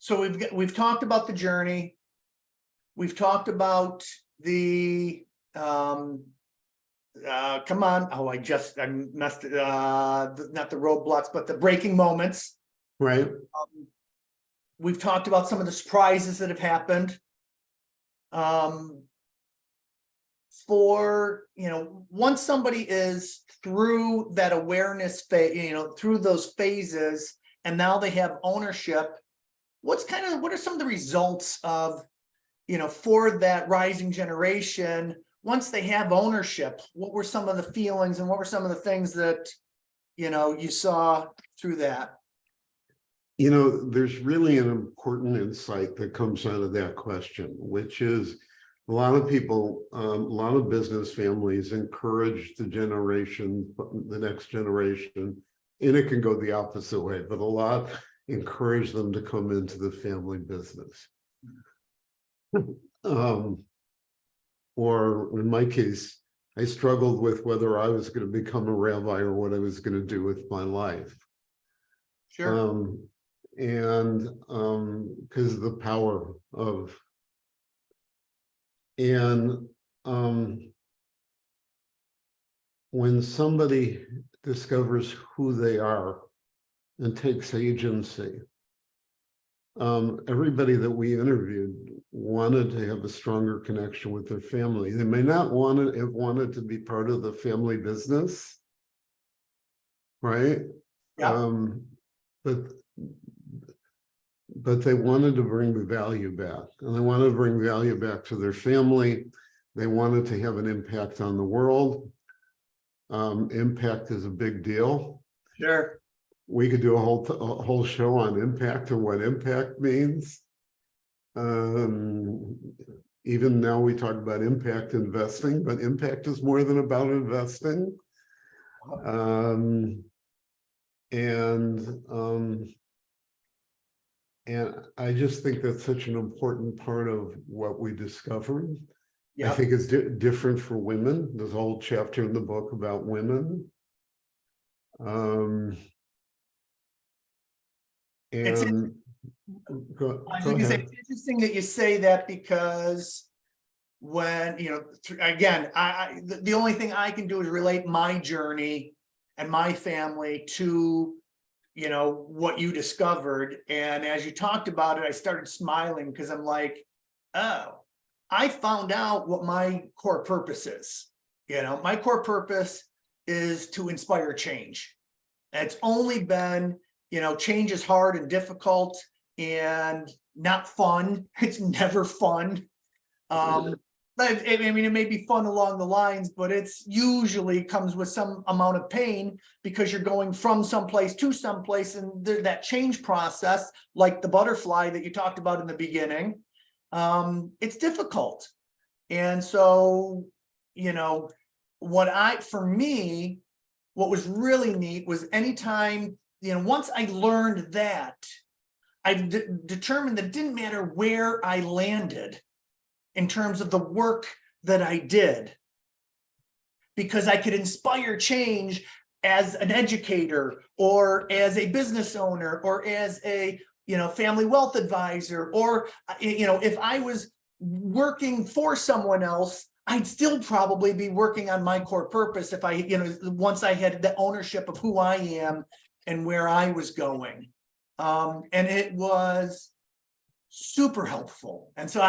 So we've talked about the journey. We've talked about the come on. Oh, I messed it. Not the roadblocks, but the breaking moments. Right. We've talked about some of the surprises that have happened. For, once somebody is through that awareness phase, through those phases, and now they have ownership, what are some of the results of, for that rising generation, once they have ownership? What were some of the feelings and what were some of the things that, you saw through that? There's really an important insight that comes out of that question, which is a lot of people, a lot of business families encourage the next generation, and it can go the opposite way, but a lot encourage them to come into the family business. Or in my case, I struggled with whether I was going to become a rabbi or what I was going to do with my life. Sure. And because of the power of, and when somebody discovers who they are and takes agency, everybody that we interviewed wanted to have a stronger connection with their family. They may not have wanted to be part of the family business, right? Yeah. But they wanted to bring the value back, and they wanted to bring value back to their family. They wanted to have an impact on the world. Impact is a big deal. Sure. We could do a whole show on impact and what impact means. Even now we talk about impact investing, but impact is more than about investing. And I just think that's such an important part of what we discovered. Yeah. I think it's different for women. There's a whole chapter in the book about women. It's interesting that you say that, because when, again, the only thing I can do is relate my journey and my family to, what you discovered. And as you talked about it, I started smiling, because I'm like, oh, I found out what my core purpose is. My core purpose is to inspire change. And it's only been, change is hard and difficult and not fun. It's never fun. It may be fun along the lines, but it's usually comes with some amount of pain, because you're going from someplace to someplace, and that change process, like the butterfly that you talked about in the beginning, it's difficult. And so, for me, what was really neat was anytime, once I learned that, I determined that it didn't matter where I landed in terms of the work that I did, because I could inspire change as an educator, or as a business owner, or as a, family wealth advisor, or, if I was working for someone else, I'd still probably be working on my core purpose if I, once I had the ownership of who I am and where I was going. And it was super helpful. And so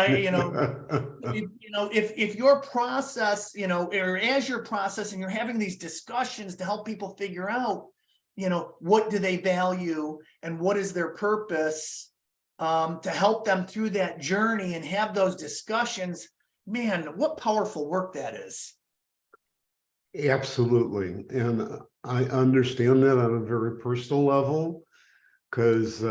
if your process, or as you're processing, you're having these discussions to help people figure out, what do they value and what is their purpose, to help them through that journey and have those discussions, man, what powerful work that is. Absolutely. And I understand that on a very personal level, because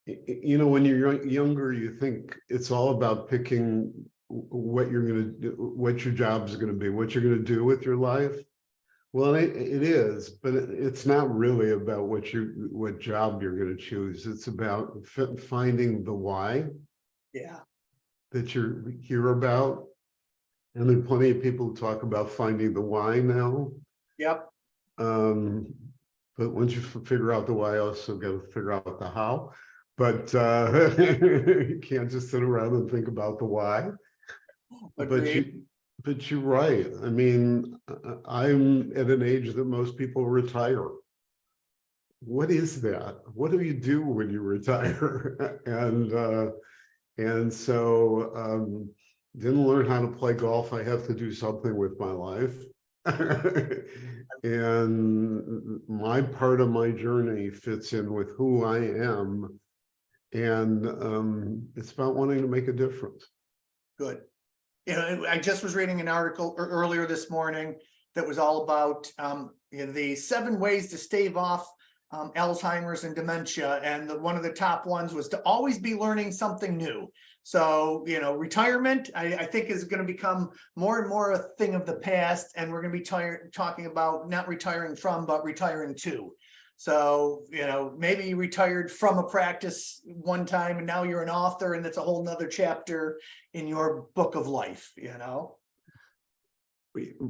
when you're younger, you think it's all about picking what you're going to do, what your job is going to be, what you're going to do with your life. Well, it is, but it's not really about what job you're going to choose. It's about finding the why. Yeah. That you hear about. And there are plenty of people who talk about finding the why now. Yep. But once you figure out the why, also got to figure out the how. but you can't just sit around and think about the why. But Agreed. you're right. I mean, I'm at an age that most people retire. What is that? What do you do when you retire? And so didn't learn how to play golf. I have to do something with my life. And my part of my journey fits in with who I am. And it's about wanting to make a difference. Good. You know, I just was reading an article earlier this morning that was all about the 7 ways to stave off Alzheimer's and dementia. And one of the top ones was to always be learning something new. So, you know, retirement, I think is going to become more and more a thing of the past. And we're going to be talking about not retiring from, but retiring to. So, you know, maybe you retired from a practice one time and now you're an author and it's a whole nother chapter in your book of life, you know?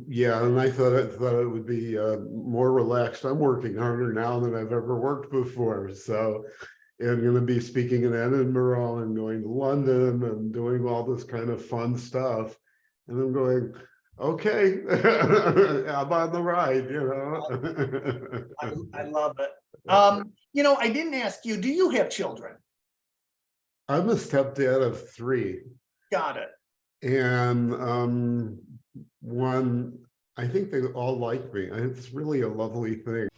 Yeah, and I thought it would be more relaxed. I'm working harder now than I've ever worked before. So I'm going to be speaking in Edinburgh and going to London and doing all this kind of fun stuff. And I'm going, okay, I'm on the ride, you know. I love it. You know, I didn't ask you, do you have children? I'm a stepdad of 3. Got it. And one, I think they all like me. It's really a lovely thing.